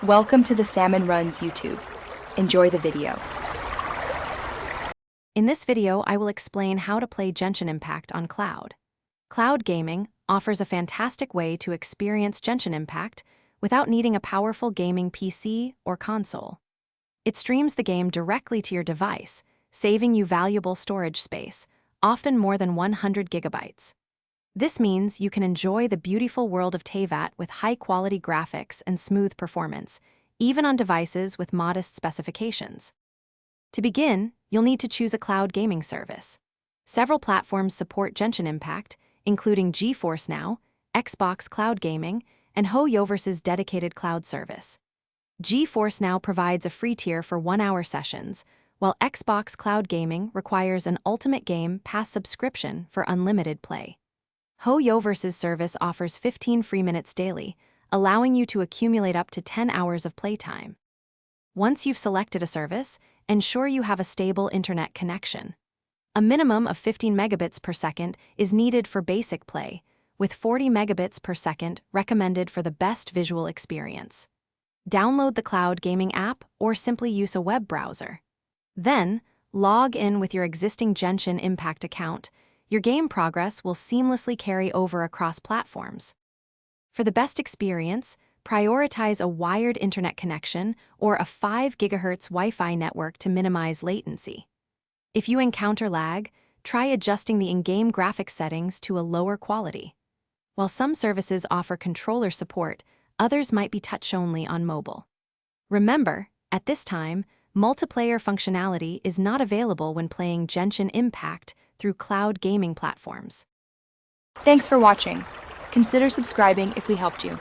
Welcome to the Salmon Runs YouTube. Enjoy the video. In this video, I will explain how to play Genshin Impact on cloud. Cloud gaming offers a fantastic way to experience Genshin Impact without needing a powerful gaming PC or console. It streams the game directly to your device, saving you valuable storage space, often more than 100 gigabytes. This means you can enjoy the beautiful world of Teyvat with high-quality graphics and smooth performance, even on devices with modest specifications. To begin, you'll need to choose a cloud gaming service. Several platforms support Genshin Impact, including GeForce Now, Xbox Cloud Gaming, and HoYoverse's dedicated cloud service. GeForce Now provides a free tier for 1-hour sessions, while Xbox Cloud Gaming requires an Ultimate Game Pass subscription for unlimited play. HoYoverse's service offers 15 free minutes daily, allowing you to accumulate up to 10 hours of playtime. Once you've selected a service, ensure you have a stable internet connection. A minimum of 15 megabits per second is needed for basic play, with 40 megabits per second recommended for the best visual experience. Download the cloud gaming app or simply use a web browser. Then, log in with your existing Genshin Impact account. Your game progress will seamlessly carry over across platforms. For the best experience, prioritize a wired internet connection or a 5 GHz Wi-Fi network to minimize latency. If you encounter lag, try adjusting the in-game graphics settings to a lower quality. While some services offer controller support, others might be touch-only on mobile. Remember, at this time, multiplayer functionality is not available when playing Genshin Impact through cloud gaming platforms. Thanks for watching. Consider subscribing if we helped you.